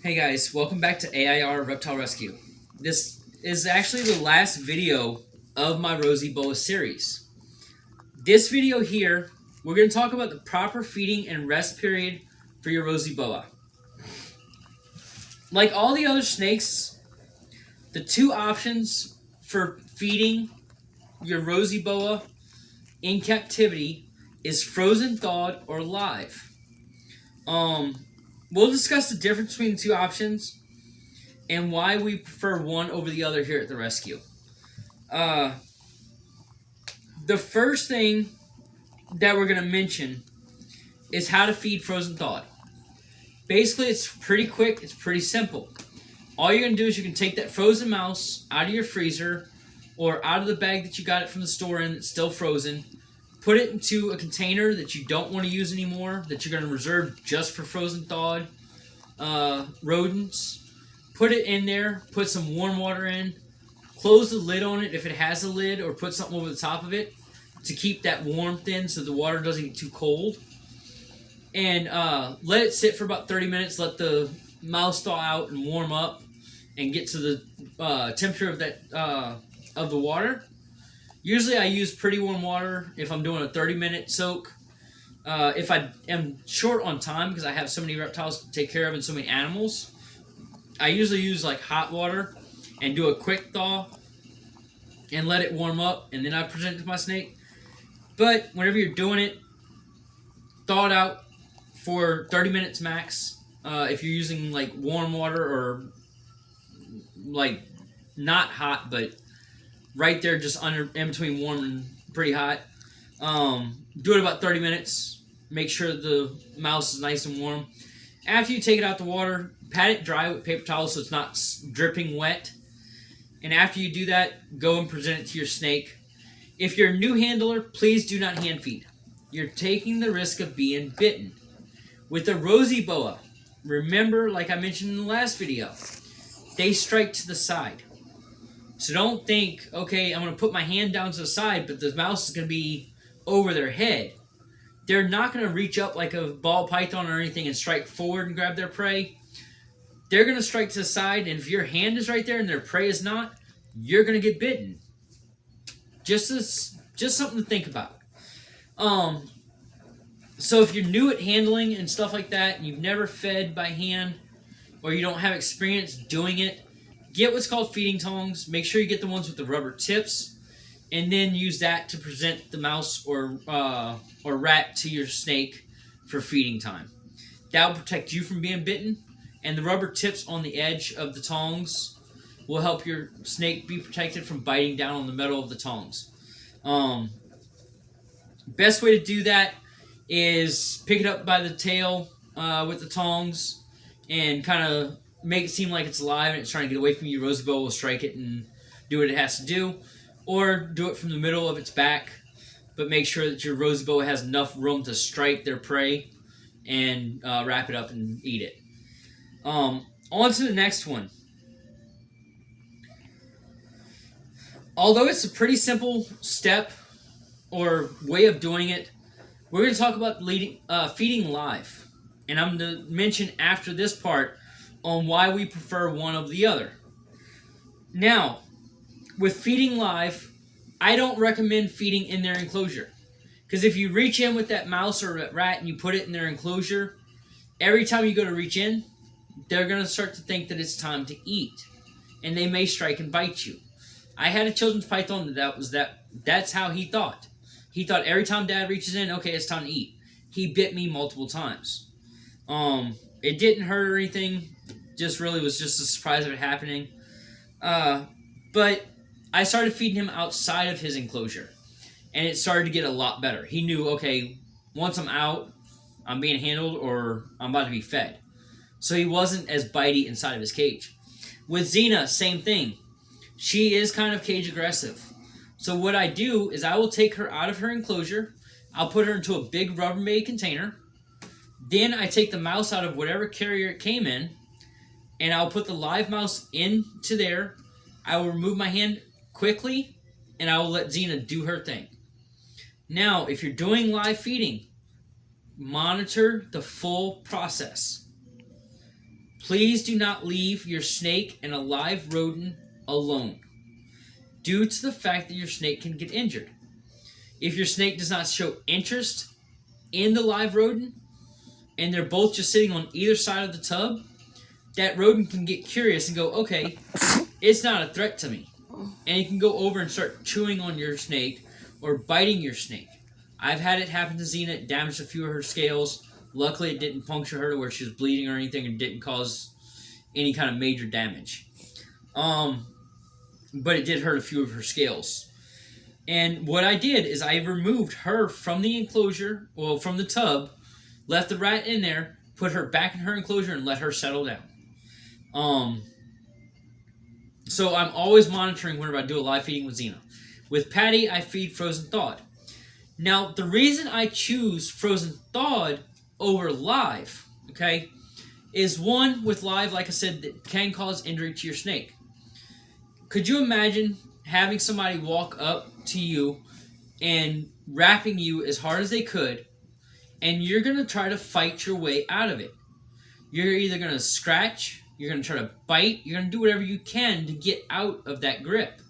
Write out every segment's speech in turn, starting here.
Hey guys, welcome back to AIR Reptile Rescue. This is actually the last video of my Rosy Boa series. This video here, we're going to talk about the proper feeding and rest period for your Rosy Boa. Like all the other snakes, the two options for feeding your Rosy Boa in captivity is frozen thawed or live. We'll discuss the difference between the two options and why we prefer one over the other here at the rescue. The first thing that we're going to mention is how to feed frozen thawed. Basically, it's pretty quick, it's pretty simple. All you're going to do is you can take that frozen mouse out of your freezer or out of the bag that you got it from the store in that's still frozen. Put it into a container that you don't want to use anymore, that you're going to reserve just for frozen thawed rodents. Put it in there, put some warm water in, close the lid on it if it has a lid, or put something over the top of it to keep that warmth in so the water doesn't get too cold. And let it sit for about 30 minutes, let the mouse thaw out and warm up and get to the temperature of that of the water. Usually I use pretty warm water if I'm doing a 30-minute soak. If I am short on time because I have so many reptiles to take care of and so many animals, I usually use like hot water and do a quick thaw and let it warm up, and then I present it to my snake. But whenever you're doing it, thaw it out for 30 minutes max. If you're using like warm water or like not hot, but right there, just in between warm and pretty hot. Do it about 30 minutes. Make sure the mouse is nice and warm. After you take it out the water, pat it dry with paper towel so it's not dripping wet. And after you do that, go and present it to your snake. If you're a new handler, please do not hand feed. You're taking the risk of being bitten. With the Rosy Boa, remember, like I mentioned in the last video, they strike to the side. So don't think, okay, I'm going to put my hand down to the side, but the mouse is going to be over their head. They're not going to reach up like a ball python or anything and strike forward and grab their prey. They're going to strike to the side, and if your hand is right there and their prey is not, you're going to get bitten. Just something to think about. So if you're new at handling and stuff like that, and you've never fed by hand, or you don't have experience doing it, get what's called feeding tongs. Make sure you get the ones with the rubber tips, and then use that to present the mouse or rat to your snake for feeding time. That will protect you from being bitten, and the rubber tips on the edge of the tongs will help your snake be protected from biting down on the metal of the tongs. Best way to do that is pick it up by the tail with the tongs and kind of make it seem like it's alive and it's trying to get away from you. Rosy Boa will strike it and do what it has to do. Or do it from the middle of its back, but make sure that your Rosy Boa has enough room to strike their prey and wrap it up and eat it. On to the next one. Although it's a pretty simple step or way of doing it, we're going to talk about feeding live. And I'm going to mention after this part on why we prefer one over the other. Now, with feeding live, I don't recommend feeding in their enclosure. Because if you reach in with that mouse or that rat and you put it in their enclosure, every time you go to reach in, they're going to start to think that it's time to eat. And they may strike and bite you. I had a children's python that's how he thought. He thought every time Dad reaches in, okay, it's time to eat. He bit me multiple times. It didn't hurt or anything. Just really was just a surprise of it happening. But I started feeding him outside of his enclosure, and it started to get a lot better. He knew, okay, once I'm out, I'm being handled or I'm about to be fed. So he wasn't as bitey inside of his cage. With Xena, same thing. She is kind of cage aggressive. So what I do is I will take her out of her enclosure. I'll put her into a big Rubbermaid container. Then I take the mouse out of whatever carrier it came in, and I'll put the live mouse into there. I will remove my hand quickly, and I will let Xena do her thing. Now, if you're doing live feeding, monitor the full process. Please do not leave your snake and a live rodent alone, due to the fact that your snake can get injured. If your snake does not show interest in the live rodent, and they're both just sitting on either side of the tub, that rodent can get curious and go, okay, it's not a threat to me. And it can go over and start chewing on your snake or biting your snake. I've had it happen to Xena. It damaged a few of her scales. Luckily, it didn't puncture her to where she was bleeding or anything and didn't cause any kind of major damage. But it did hurt a few of her scales. And what I did is I removed her from the enclosure, well, from the tub, left the rat in there, put her back in her enclosure, and let her settle down. So I'm always monitoring whenever I do a live feeding with Xena. With Patty, I feed frozen thawed. Now, the reason I choose frozen thawed over live, okay, is one, with live, like I said, that can cause injury to your snake. Could you imagine having somebody walk up to you and wrapping you as hard as they could, and you're going to try to fight your way out of it? You're either going to scratch, you're going to try to bite, you're going to do whatever you can to get out of that grip.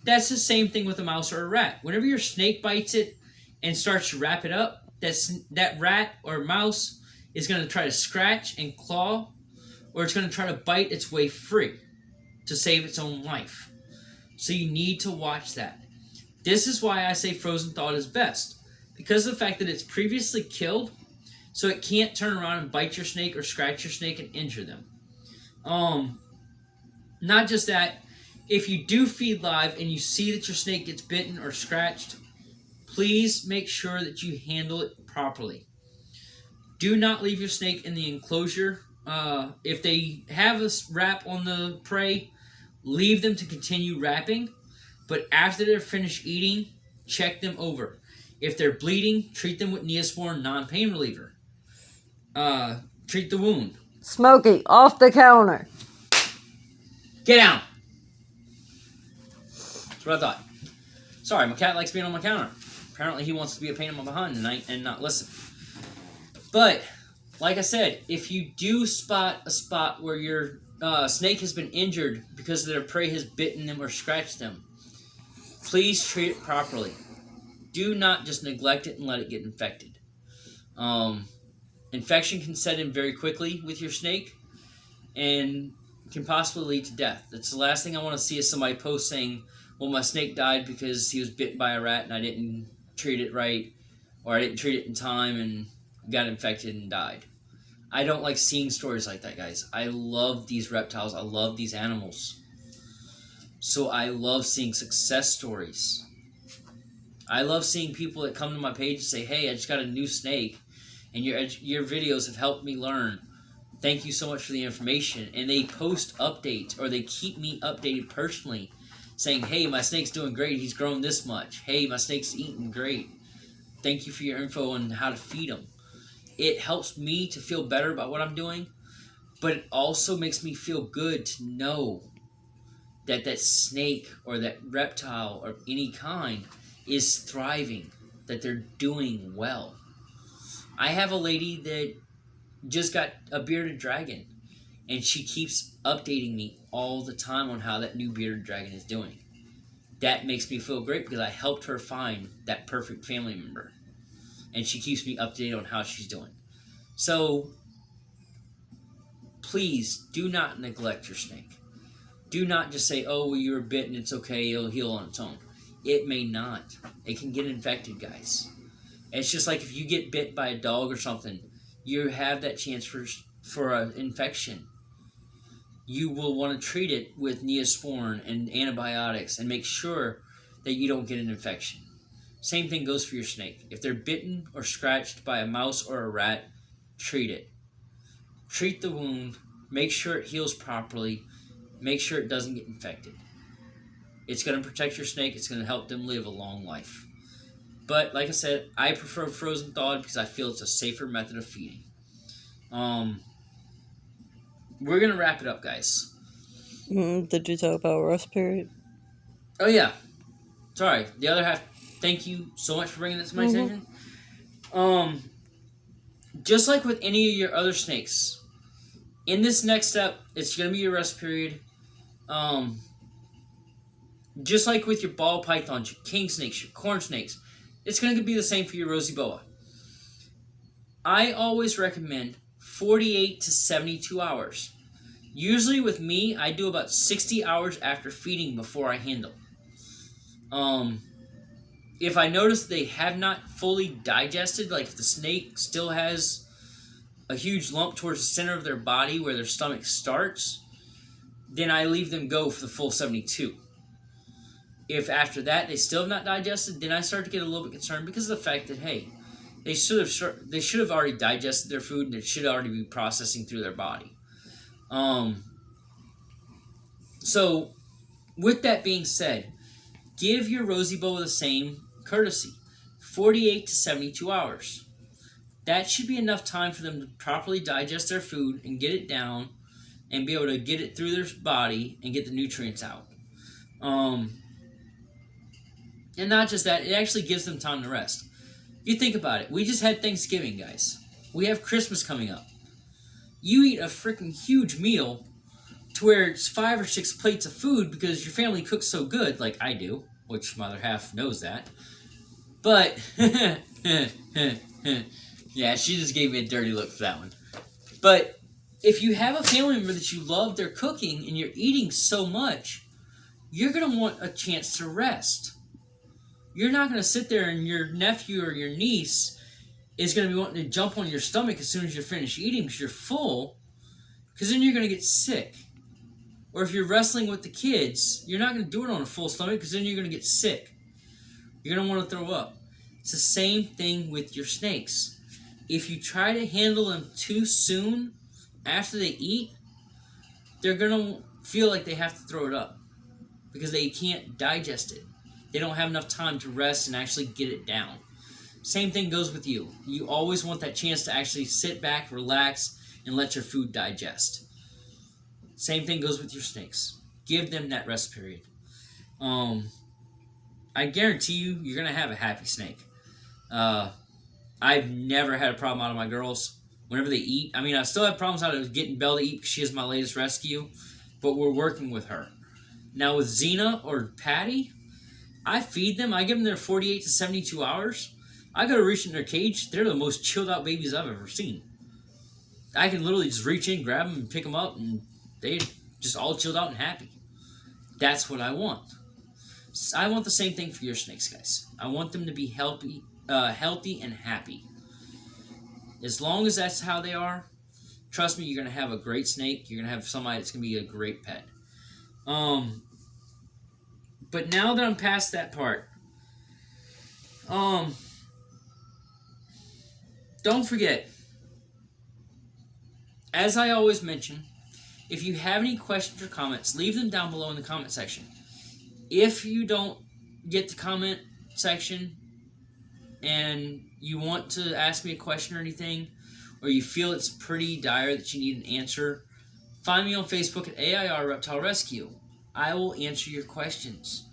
That's the same thing with a mouse or a rat. Whenever your snake bites it and starts to wrap it up, that rat or mouse is going to try to scratch and claw, or it's going to try to bite its way free to save its own life. So you need to watch that. This is why I say frozen thawed is best. Because of the fact that it's previously killed, so it can't turn around and bite your snake or scratch your snake and injure them. Not just that, if you do feed live and you see that your snake gets bitten or scratched, please make sure that you handle it properly. Do not leave your snake in the enclosure. If they have a wrap on the prey, leave them to continue wrapping. But after they're finished eating, check them over. If they're bleeding, treat them with Neosporin non-pain reliever. Treat the wound. Smokey, off the counter. Get down. That's what I thought. Sorry, my cat likes being on my counter. Apparently he wants to be a pain in my behind tonight and not listen. But, like I said, if you do spot a spot where your snake has been injured because their prey has bitten them or scratched them, please treat it properly. Do not just neglect it and let it get infected. Infection can set in very quickly with your snake and can possibly lead to death. That's the last thing I want to see is somebody post saying, well, my snake died because he was bitten by a rat and I didn't treat it right, or I didn't treat it in time and got infected and died. I don't like seeing stories like that, guys. I love these reptiles. I love these animals. So I love seeing success stories. I love seeing people that come to my page and say, hey, I just got a new snake, and your videos have helped me learn. Thank you so much for the information. And they post updates, or they keep me updated personally, saying, hey, my snake's doing great. He's grown this much. Hey, my snake's eating great. Thank you for your info on how to feed him. It helps me to feel better about what I'm doing, but it also makes me feel good to know that that snake or that reptile of any kind is thriving, that they're doing well. I have a lady that just got a bearded dragon, and she keeps updating me all the time on how that new bearded dragon is doing. That makes me feel great because I helped her find that perfect family member, and she keeps me updated on how she's doing. So please do not neglect your snake. Do not just say, oh, well, you were bitten, it's okay, it'll heal on its own. It may not. It can get infected, guys. It's just like if you get bit by a dog or something, you have that chance for an infection. You will want to treat it with Neosporin and antibiotics and make sure that you don't get an infection. Same thing goes for your snake. If they're bitten or scratched by a mouse or a rat, treat it. Treat the wound. Make sure it heals properly. Make sure it doesn't get infected. It's going to protect your snake. It's going to help them live a long life. But like I said, I prefer frozen thawed because I feel it's a safer method of feeding. We're going to wrap it up, guys. Did you talk about rust period? Oh, yeah. Sorry. The other half, thank you so much for bringing this to my attention. Just like with any of your other snakes, In this next step, it's going to be your rest period. Um, just like with your ball pythons, your king snakes, your corn snakes, it's going to be the same for your rosy boa. I always recommend 48 to 72 hours. Usually with me, I do about 60 hours after feeding before I handle. If I notice they have not fully digested, like if the snake still has a huge lump towards the center of their body where their stomach starts, then I leave them go for the full 72. If after that they still have not digested, then I start to get a little bit concerned because of the fact that, hey, they should have already digested their food and it should already be processing through their body. So with that being said, give your rosy boa the same courtesy, 48 to 72 hours. That should be enough time for them to properly digest their food and get it down and be able to get it through their body and get the nutrients out. And not just that, it actually gives them time to rest. You think about it. We just had Thanksgiving, guys. We have Christmas coming up. You eat a freaking huge meal to where it's 5 or 6 plates of food because your family cooks so good, like I do, which my other half knows that. But, yeah, she just gave me a dirty look for that one. But if you have a family member that you love their cooking and you're eating so much, you're going to want a chance to rest. You're not going to sit there and your nephew or your niece is going to be wanting to jump on your stomach as soon as you're finished eating because you're full, because then you're going to get sick. Or if you're wrestling with the kids, you're not going to do it on a full stomach because then you're going to get sick. You're going to want to throw up. It's the same thing with your snakes. If you try to handle them too soon after they eat, they're going to feel like they have to throw it up because they can't digest it. They don't have enough time to rest and actually get it down. Same thing goes with you. You always want that chance to actually sit back, relax, and let your food digest. Same thing goes with your snakes. Give them that rest period. I guarantee you're going to have a happy snake. I've never had a problem out of my girls whenever they eat. I mean, I still have problems out of getting Belle to eat because she is my latest rescue, but we're working with her. Now with Xena or Patty, I feed them. I give them their 48 to 72 hours. I go to reach in their cage. They're the most chilled out babies I've ever seen. I can literally just reach in, grab them, and pick them up, and they just all chilled out and happy. That's what I want. I want the same thing for your snakes, guys. I want them to be healthy and happy. As long as that's how they are, trust me, you're going to have a great snake. You're going to have somebody that's going to be a great pet. But now that I'm past that part, don't forget, as I always mention, if you have any questions or comments, leave them down below in the comment section. If you don't get the comment section and you want to ask me a question or anything, or you feel it's pretty dire that you need an answer, find me on Facebook at AIR Reptile Rescue. I will answer your questions.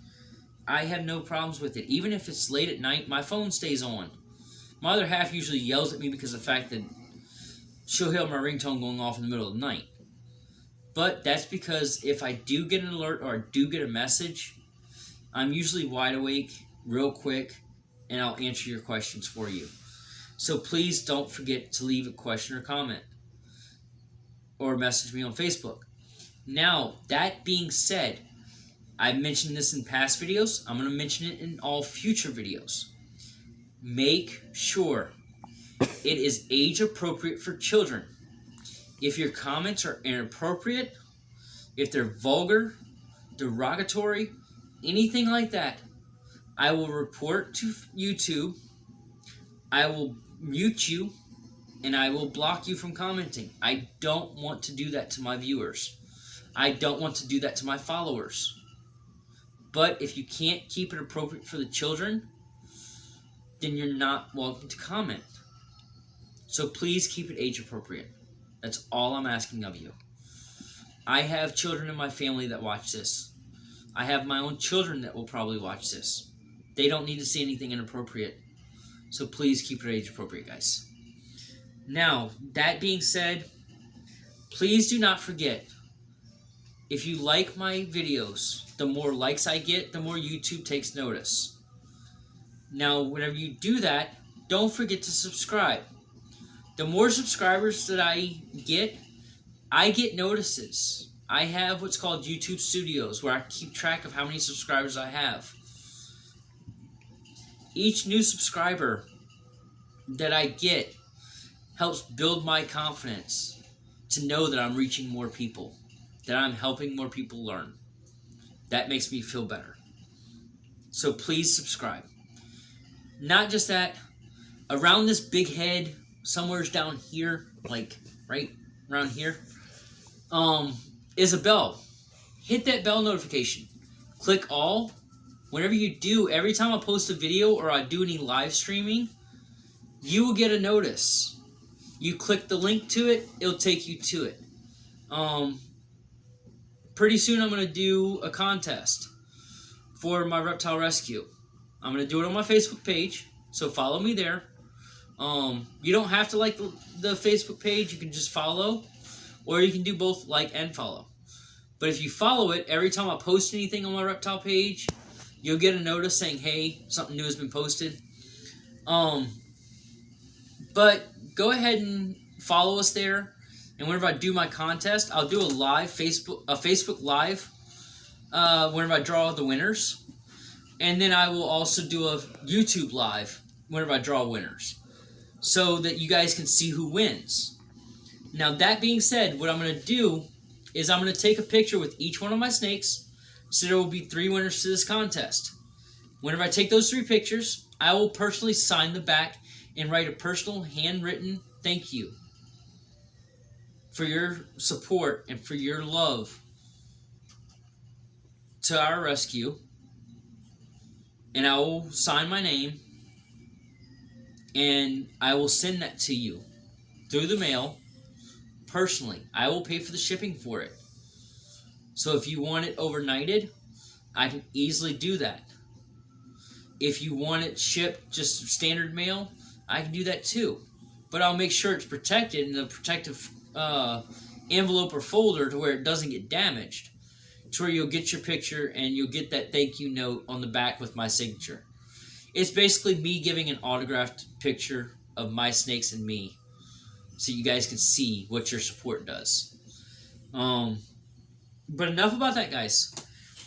I have no problems with it. Even if it's late at night, my phone stays on. My other half usually yells at me because of the fact that she'll hear my ringtone going off in the middle of the night. But that's because if I do get an alert or I do get a message, I'm usually wide awake real quick and I'll answer your questions for you. So please don't forget to leave a question or comment or message me on Facebook. Now, that being said, I've mentioned this in past videos. I'm going to mention it in all future videos. Make sure it is age appropriate for children. If your comments are inappropriate, if they're vulgar, derogatory, anything like that, I will report to YouTube, I will mute you, and I will block you from commenting. I don't want to do that to my viewers. I don't want to do that to my followers. But if you can't keep it appropriate for the children, then you're not welcome to comment. So please keep it age appropriate. That's all I'm asking of you. I have children in my family that watch this. I have my own children that will probably watch this. They don't need to see anything inappropriate. So please keep it age appropriate, guys. Now, that being said, Please do not forget, if you like my videos, the more likes I get, the more YouTube takes notice. Now, whenever you do that, don't forget to subscribe. The more subscribers that I get notices. I have what's called YouTube Studios, where I keep track of how many subscribers I have. Each new subscriber that I get helps build my confidence to know that I'm reaching more people, that I'm helping more people learn. That makes me feel better. So please subscribe. Not just that, around this big head, somewhere's down here, like right around here, is a bell. Hit that bell notification. Click all. Whenever you do, every time I post a video or I do any live streaming, you will get a notice. You click the link to it, it'll take you to it. Pretty soon I'm going to do a contest for my reptile rescue. I'm going to do it on my Facebook page, so follow me there. You don't have to like the Facebook page, you can just follow, or you can do both, like and follow. But if you follow it, every time I post anything on my reptile page, you'll get a notice saying, hey, something new has been posted. But go ahead and follow us there. And whenever I do my contest, I'll do a Facebook Live whenever I draw the winners. And then I will also do a YouTube Live whenever I draw winners, so that you guys can see who wins. Now, that being said, what I'm going to do is I'm going to take a picture with each one of my snakes, so there will be 3 winners to this contest. Whenever I take those 3 pictures, I will personally sign the back and write a personal handwritten thank you for your support and for your love to our rescue. And I will sign my name, and I will send that to you through the mail personally. I will pay for the shipping for it. So if you want it overnighted, I can easily do that. If you want it shipped just standard mail, I can do that too. But I'll make sure it's protected in a protective envelope or folder to where it doesn't get damaged. To where you'll get your picture and you'll get that thank you note on the back with my signature. It's basically me giving an autographed picture of my snakes and me, so you guys can see what your support does. But enough about that, guys.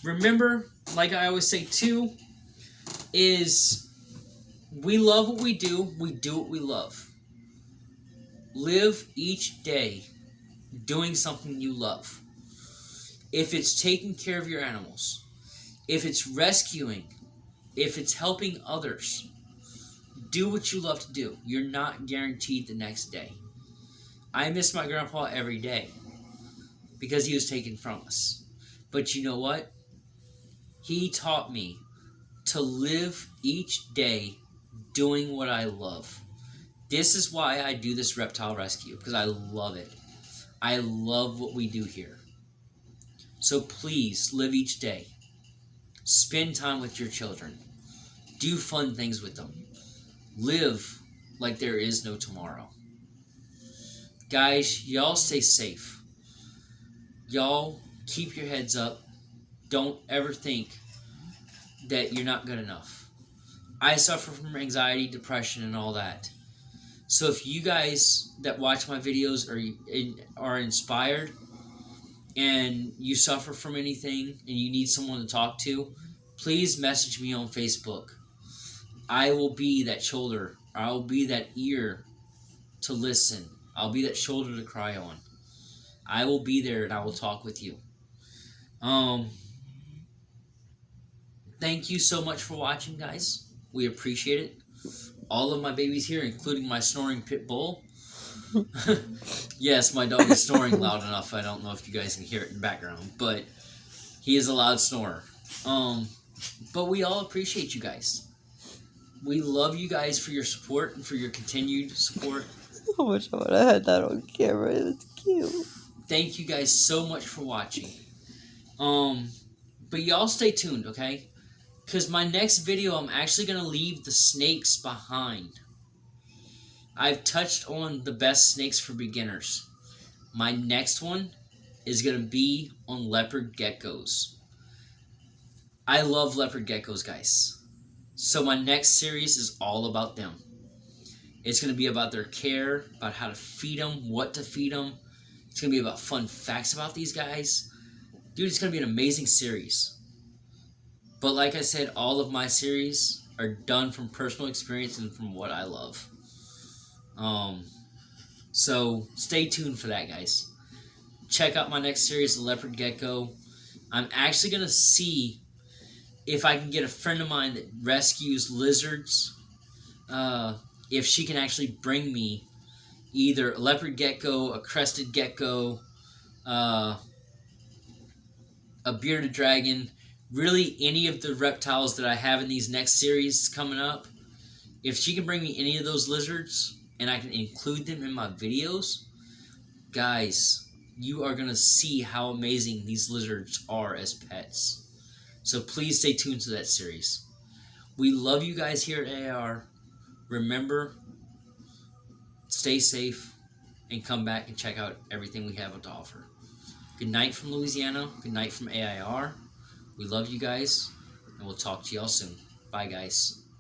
Remember, like I always say too, is we love what we do what we love. Live each day doing something you love. If it's taking care of your animals, if it's rescuing, if it's helping others, do what you love to do. You're not guaranteed the next day. I miss my grandpa every day because he was taken from us. But you know what? He taught me to live each day doing what I love. This is why I do this reptile rescue, because I love it. I love what we do here. So please live each day. Spend time with your children. Do fun things with them. Live like there is no tomorrow. Guys, y'all stay safe. Y'all keep your heads up. Don't ever think that you're not good enough. I suffer from anxiety, depression, and all that. So if you guys that watch my videos are inspired and you suffer from anything and you need someone to talk to, please message me on Facebook. I will be that shoulder. I will be that ear to listen. I'll be that shoulder to cry on. I will be there and I will talk with you. Thank you so much for watching, guys. We appreciate it. All of my babies here, including my snoring pit bull. Yes, my dog is snoring loud enough. I don't know if you guys can hear it in the background, but he is a loud snorer. But we all appreciate you guys. We love you guys for your support and for your continued support. I wish I would have had that on camera. It's cute. Thank you guys so much for watching. But y'all stay tuned, okay? Because my next video, I'm actually going to leave the snakes behind. I've touched on the best snakes for beginners. My next one is going to be on leopard geckos. I love leopard geckos, guys. So my next series is all about them. It's going to be about their care, about how to feed them, what to feed them. It's going to be about fun facts about these guys. Dude, it's going to be an amazing series. But like I said, all of my series are done from personal experience and from what I love. So stay tuned for that, guys. Check out my next series, The Leopard Gecko. I'm actually going to see if I can get a friend of mine that rescues lizards, if she can actually bring me either a leopard gecko, a crested gecko, a bearded dragon, really any of the reptiles that I have in these next series coming up. If she can bring me any of those lizards and I can include them in my videos, guys, you are going to see how amazing these lizards are as pets. So please stay tuned to that series. We love you guys here at AR. Remember, stay safe and come back and check out everything we have to offer. Good night from Louisiana. Good night from AIR. We love you guys, and we'll talk to y'all soon. Bye, guys.